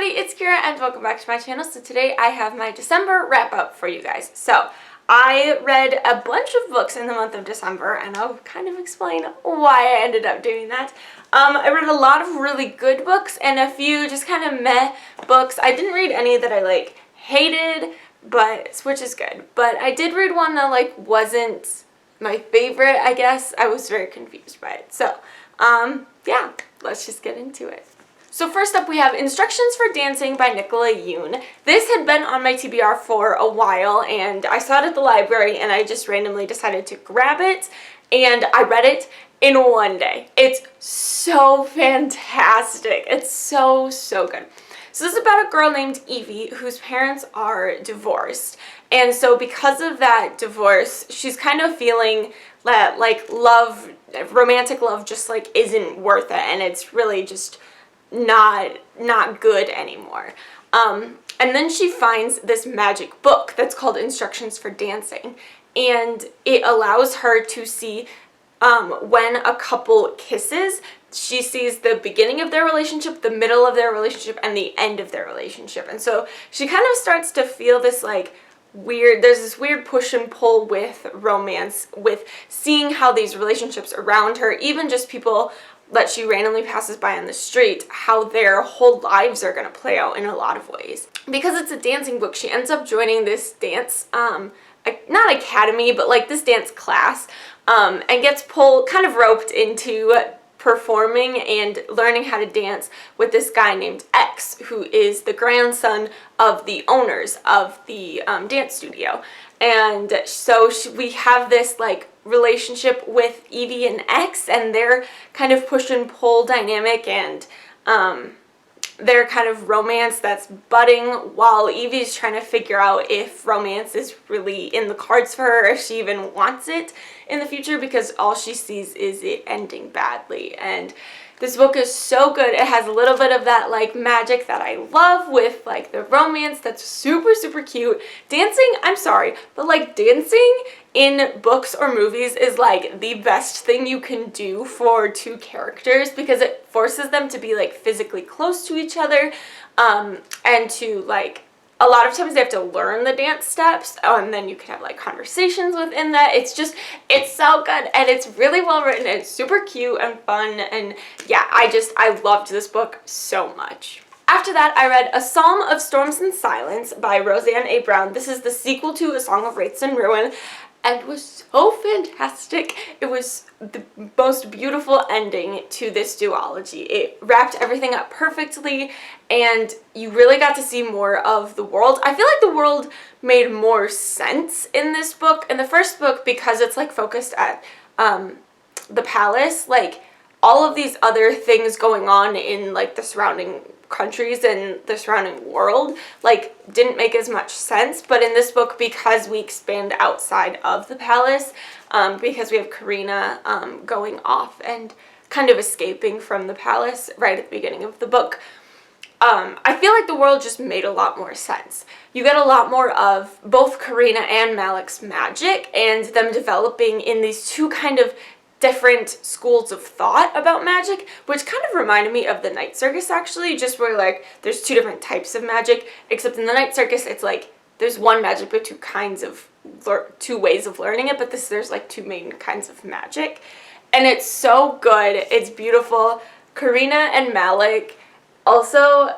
everybody, it's Kira and welcome back to my channel. So today I have my December wrap up for you guys. So I read a bunch of books in the month of December and I'll kind of explain why I ended up doing that. I read a lot of really good books and a few just kind of meh books. I didn't read any that I hated, which is good. But I did read one that wasn't my favorite, I guess. I was very confused by it. So yeah, let's just get into it. So first up we have Instructions for Dancing by Nicola Yoon. This had been on my TBR for a while and I saw it at the library and I just randomly decided to grab it and I read it in one day. It's so fantastic. It's so good. So this is about a girl named Evie whose parents are divorced. And so because of that divorce, she's kind of feeling that romantic love just isn't worth it and it's really just not good anymore. And then she finds this magic book that's called Instructions for Dancing, and it allows her to see when a couple kisses. She sees the beginning of their relationship, the middle of their relationship, and the end of their relationship. And so she kind of starts to feel this there's this weird push and pull with romance, with seeing how these relationships around her, even just people that she randomly passes by on the street, how their whole lives are going to play out in a lot of ways. Because it's a dancing book, she ends up joining this dance, not academy, but this dance class, and gets kind of roped into performing and learning how to dance with this guy named X, who is the grandson of the owners of the dance studio. And so we have this relationship with Evie and X and their kind of push and pull dynamic and their kind of romance that's budding while Evie's trying to figure out if romance is really in the cards for her, if she even wants it in the future, because all she sees is it ending badly. And this book is so good. It has a little bit of that magic that I love with the romance that's super cute. Dancing, I'm sorry, but dancing in books or movies is the best thing you can do for two characters, because it forces them to be physically close to each other, and to a lot of times they have to learn the dance steps, and then you can have conversations within that. It's so good, and it's really well written, and it's super cute and fun, and yeah, I loved this book so much. After that, I read A Psalm of Storms and Silence by Roseanne A. Brown. This is the sequel to A Song of Wraiths and Ruin, and it was so fantastic. It was the most beautiful ending to this duology. It wrapped everything up perfectly, and you really got to see more of the world. I feel like the world made more sense in this book. In the first book, because it's focused at the palace, all of these other things going on in the surrounding countries and the surrounding world didn't make as much sense. But in this book, because we expand outside of the palace, because we have Karina going off and kind of escaping from the palace right at the beginning of the book, I feel like the world just made a lot more sense. You get a lot more of both Karina and Malik's magic and them developing in these two kind of different schools of thought about magic, which kind of reminded me of the Night Circus, actually, just where there's two different types of magic, except in the Night Circus it's there's one magic but two ways of learning it, but there's two main kinds of magic, and it's so good. It's beautiful. Karina and Malik also,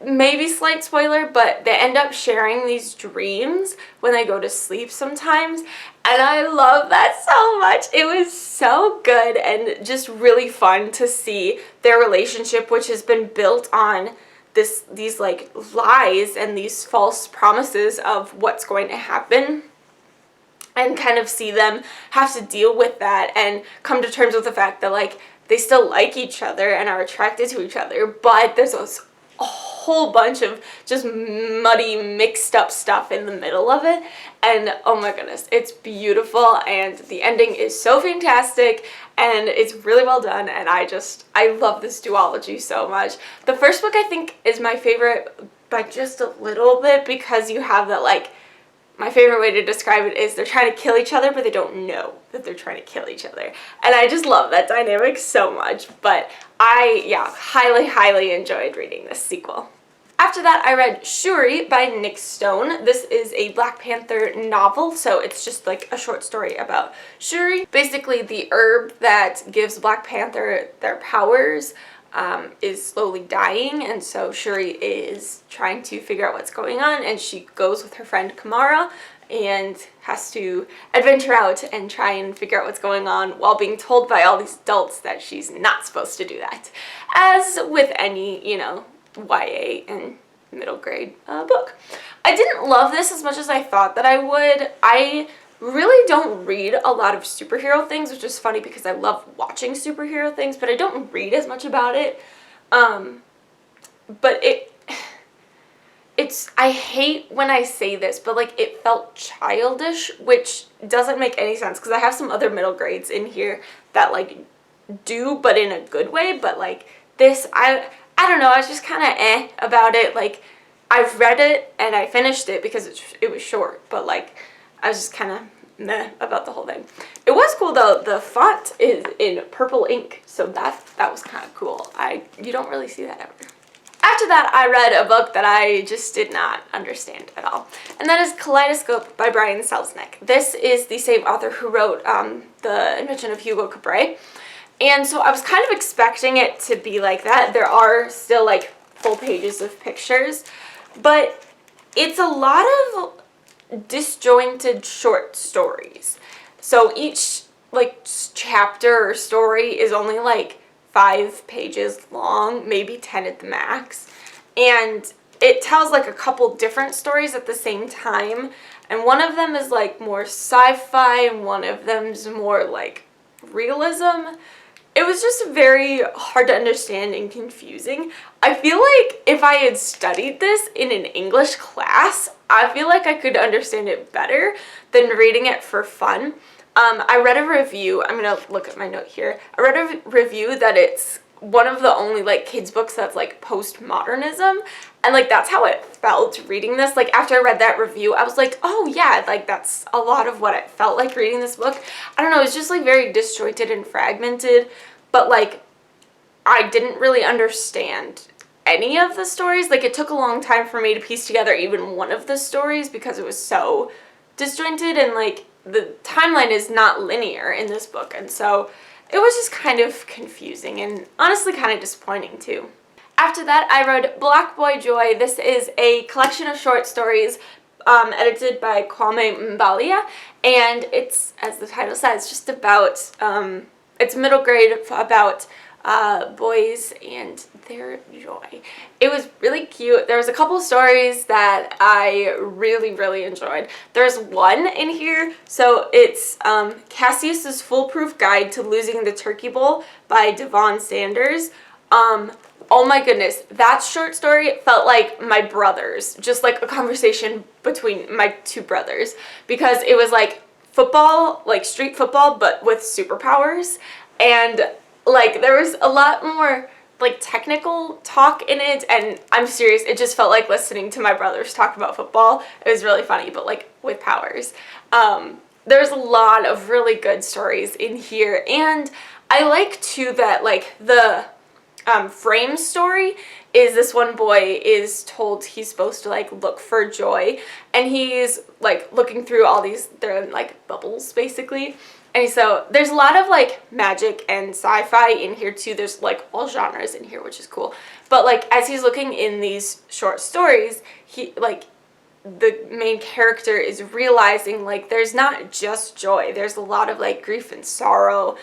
maybe slight spoiler, but they end up sharing these dreams when they go to sleep sometimes, and I love that so much. It was so good and just really fun to see their relationship, which has been built on these lies and these false promises of what's going to happen, and kind of see them have to deal with that and come to terms with the fact that they still like each other and are attracted to each other, but there's a whole bunch of just muddy, mixed up stuff in the middle of it, and oh my goodness, it's beautiful, and the ending is so fantastic, and it's really well done, and I love this duology so much. The first book I think is my favorite by just a little bit, because you have that my favorite way to describe it is they're trying to kill each other, but they don't know that they're trying to kill each other. And I just love that dynamic so much. But I highly enjoyed reading this sequel. After that, I read Shuri by Nick Stone. This is a Black Panther novel, so it's just like a short story about Shuri. Basically, the herb that gives Black Panther their powers is slowly dying, and so Shuri is trying to figure out what's going on, and she goes with her friend Kamara and has to adventure out and try and figure out what's going on while being told by all these adults that she's not supposed to do that. As with any, you know, YA and middle grade book. I didn't love this as much as I thought that I would. I really don't read a lot of superhero things, which is funny because I love watching superhero things, but I don't read as much about it. But I hate when I say this, but like it felt childish, which doesn't make any sense because I have some other middle grades in here that like do, but in a good way. But like this, I don't know, I was just kind of about it. Like, I've read it and I finished it because it was short, but like, I was just kind of meh about the whole thing. It was cool though, the font is in purple ink, so that was kind of cool. You don't really see that ever. After that, I read a book that I just did not understand at all, and that is Kaleidoscope by Brian Selznick. This is the same author who wrote The Invention of Hugo Cabret. And so I was kind of expecting it to be like that. There are still like full pages of pictures, but it's a lot of disjointed short stories. So each like chapter or story is only like 5 pages long, maybe 10 at the max. And it tells like a couple different stories at the same time. And one of them is like more sci-fi and one of them's more like realism. It was just very hard to understand and confusing. I feel like if I had studied this in an English class, I feel like I could understand it better than reading it for fun. I read a review, I'm gonna look at my note here. I read a review that it's one of the only like kids books that's like postmodernism, and like that's how it felt reading this. Like after I read that review, I was like, oh yeah, like that's a lot of what it felt like reading this book. I don't know, it's just like very disjointed and fragmented, but like I didn't really understand any of the stories. Like it took a long time for me to piece together even one of the stories because it was so disjointed, and like the timeline is not linear in this book, and so it was just kind of confusing and honestly kind of disappointing too. After that, I read Black Boy Joy. This is a collection of short stories edited by Kwame Mbalia, and it's, as the title says, just about, it's middle grade, about boys and their joy. It was really cute. There was a couple stories that I really, really enjoyed. There's one in here, so it's Cassius's Foolproof Guide to Losing the Turkey Bowl by Devon Sanders. Oh my goodness, that short story felt like my brothers, just like a conversation between my two brothers, because it was like football, like street football, but with superpowers, and like there was a lot more like technical talk in it, and I'm serious, it just felt like listening to my brothers talk about football. It was really funny, but like with powers. There's a lot of really good stories in here, and I like too that like the frame story is this one boy is told he's supposed to like look for joy, and he's like looking through all these, they're like bubbles basically. And so there's a lot of like magic and sci-fi in here too. There's like all genres in here, which is cool. But like as he's looking in these short stories, he like the main character is realizing like there's not just joy. There's a lot of like grief and sorrow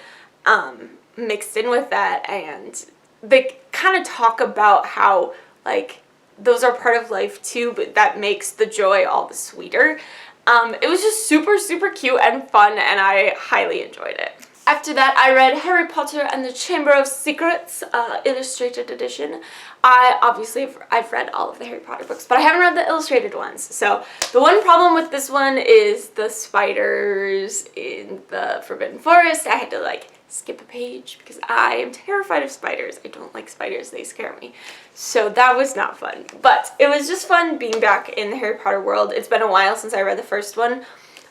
mixed in with that, and they kind of talk about how like those are part of life too, but that makes the joy all the sweeter. It was just super, super cute and fun, and I highly enjoyed it. After that, I read Harry Potter and the Chamber of Secrets, illustrated edition. I've read all of the Harry Potter books, but I haven't read the illustrated ones. So the one problem with this one is the spiders in the Forbidden Forest. I had to like skip a page because I am terrified of spiders. I don't like spiders, they scare me. So that was not fun, but it was just fun being back in the Harry Potter world. It's been a while since I read the first one,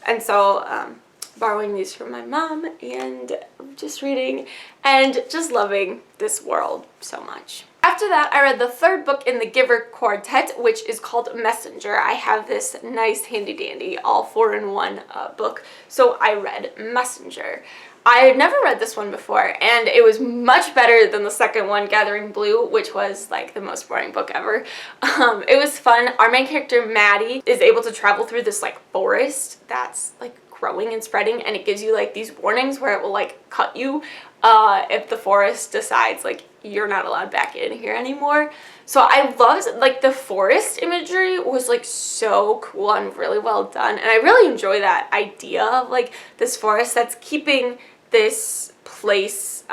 and so borrowing these from my mom and just reading and just loving this world so much. After that, I read the third book in the Giver Quartet, which is called Messenger. I have this nice handy-dandy all 4-in-1 book, so I read Messenger. I had never read this one before, and it was much better than the second one, Gathering Blue, which was like the most boring book ever. It was fun. Our main character, Maddie, is able to travel through this like forest that's like growing and spreading, and it gives you like these warnings where it will like cut you if the forest decides like you're not allowed back in here anymore. So I loved, like, the forest imagery was like so cool and really well done, and I really enjoy that idea of like this forest that's keeping this place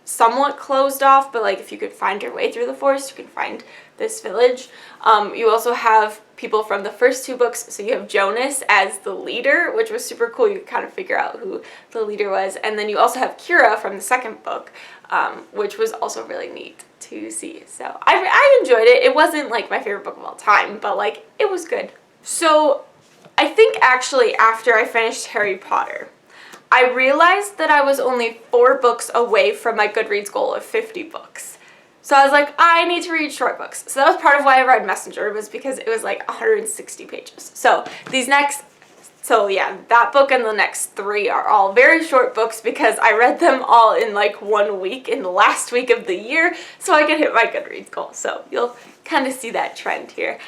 somewhat closed off, but like if you could find your way through the forest, you can find this village. You also have people from the first two books, so you have Jonas as the leader, which was super cool. You could kind of figure out who the leader was, and then you also have Kira from the second book, which was also really neat to see. So I enjoyed it. It wasn't like my favorite book of all time, but like it was good. So I think actually after I finished Harry Potter, I realized that I was only 4 books away from my Goodreads goal of 50 books. So I was like, I need to read short books. So that was part of why I read Messenger, was because it was like 160 pages. So yeah, that book and the next 3 are all very short books because I read them all in like 1 week, in the last week of the year, so I could hit my Goodreads goal. So you'll kind of see that trend here.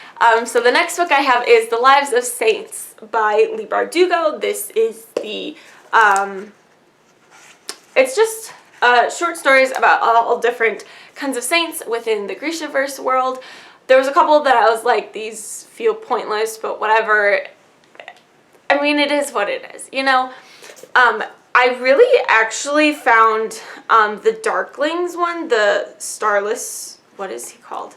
So the next book I have is The Lives of Saints by Leigh Bardugo. This is the it's just short stories about all different kinds of saints within the Grishaverse world. There was a couple that I was like, these feel pointless, but whatever. I mean, it is what it is, you know? I really actually found the Darklings one, the Starless, what is he called?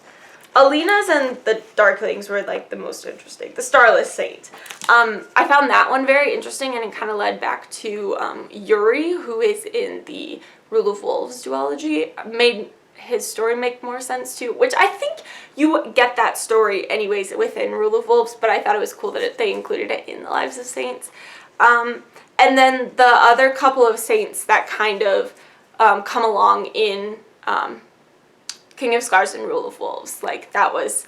Alina's and the Darklings were like the most interesting. The Starless Saint. I found that one very interesting, and it kind of led back to Yuri, who is in the Rule of Wolves duology. Made his story make more sense too, which I think you get that story anyways within Rule of Wolves, but I thought it was cool that they included it in The Lives of Saints. And then the other couple of saints that kind of come along in King of Scars and Rule of Wolves, like that was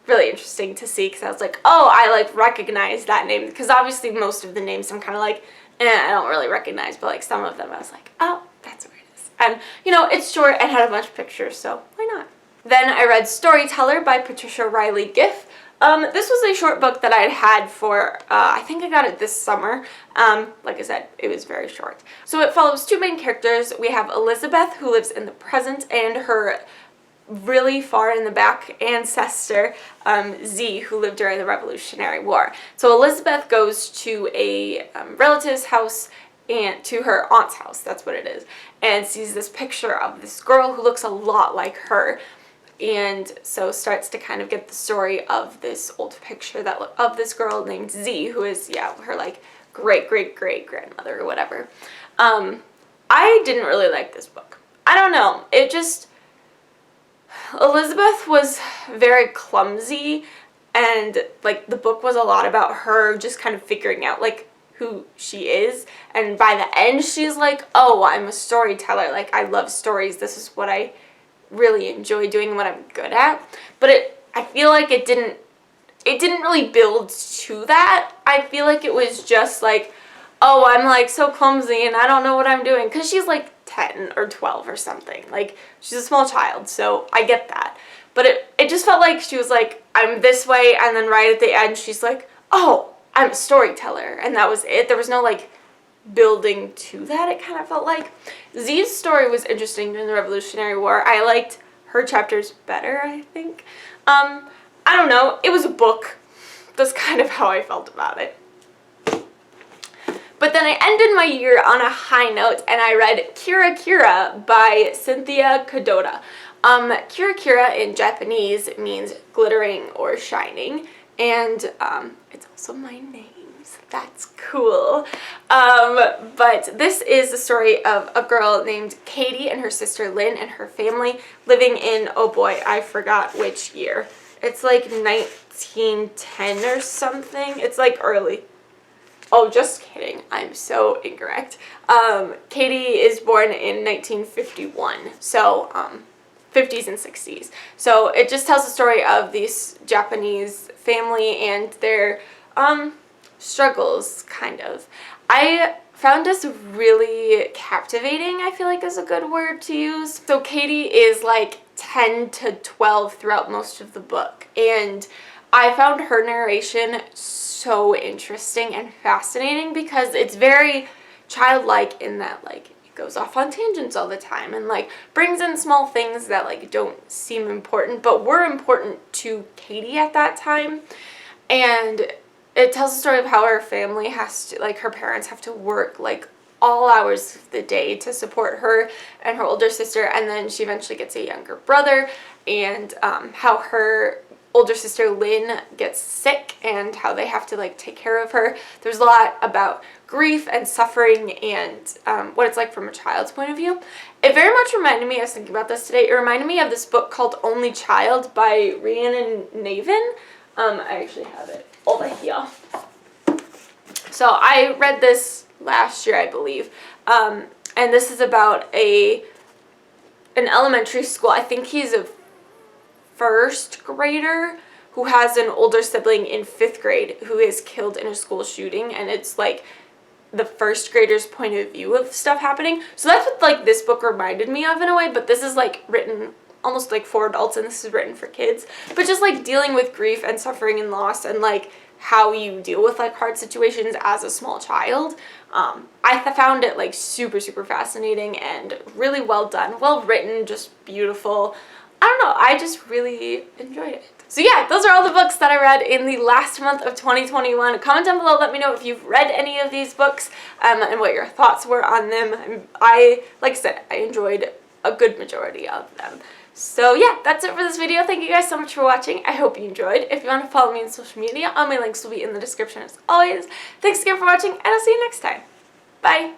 really interesting to see, because I was like, oh, I like recognize that name, because obviously most of the names I'm kind of like, I don't really recognize, but like some of them I was like, oh, that's where it is. And you know, it's short and had a bunch of pictures, so why not? Then I read Storyteller by Patricia Riley Giff. This was a short book that I had for, I think I got it this summer. Like I said, it was very short. So it follows 2 main characters. We have Elizabeth, who lives in the present, and her really far in the back ancestor, Z, who lived during the Revolutionary War. So Elizabeth goes to a relative's house, and to her aunt's house, that's what it is, and sees this picture of this girl who looks a lot like her, and so starts to kind of get the story of this old picture of this girl named Z, who is, yeah, her like great-great-great-grandmother or whatever. I didn't really like this book. I don't know, it just, Elizabeth was very clumsy, and like the book was a lot about her just kind of figuring out like who she is, and by the end she's like, oh, I'm a storyteller, like I love stories, this is what I really enjoy doing and what I'm good at. But I feel like it didn't really build to that. I feel like it was just like, oh, I'm like so clumsy and I don't know what I'm doing, because she's like 10 or 12 or something, like she's a small child, so I get that. But it just felt like she was like, I'm this way, and then right at the end she's like, oh, I'm a storyteller, and that was it. There was no like building to that. It kind of felt like Z's story was interesting during the Revolutionary War. I liked her chapters better, I think. I don't know, it was a book. That's kind of how I felt about it. But then I ended my year on a high note, and I read Kirakira by Cynthia Kadota. Kirakira in Japanese means glittering or shining, and it's also my name, so that's cool. But this is the story of a girl named Katie and her sister Lynn and her family living in, oh boy, I forgot which year. It's like 1910 or something. It's like early. Oh, just kidding. I'm so incorrect. Katie is born in 1951. So, 50s and 60s. So it just tells the story of this Japanese family and their struggles, kind of. I found this really captivating, I feel like is a good word to use. So Katie is like 10 to 12 throughout most of the book, and I found her narration so interesting and fascinating because it's very childlike in that like it goes off on tangents all the time and like brings in small things that like don't seem important but were important to Katie at that time. And it tells the story of how her family has to, like her parents have to work like all hours of the day to support her and her older sister, and then she eventually gets a younger brother, and how her older sister Lynn gets sick and how they have to like take care of her. There's a lot about grief and suffering and what it's like from a child's point of view. It very much reminded me, I was thinking about this today, it reminded me of this book called Only Child by Rhiannon Navin. I actually have it over here. So I read this last year, I believe, and this is about an elementary school. I think he's a first grader who has an older sibling in 5th grade who is killed in a school shooting, and it's like the first grader's point of view of stuff happening. So that's what like this book reminded me of in a way, but this is like written almost like for adults and this is written for kids, but just like dealing with grief and suffering and loss and like how you deal with like hard situations as a small child. I found it like super fascinating and really well done, well written, just beautiful. I don't know, I just really enjoyed it. So yeah, those are all the books that I read in the last month of 2021. Comment down below, let me know if you've read any of these books and what your thoughts were on them. Like I said, I enjoyed a good majority of them. So yeah, that's it for this video. Thank you guys so much for watching. I hope you enjoyed. If you want to follow me on social media, all my links will be in the description as always. Thanks again for watching, and I'll see you next time. Bye!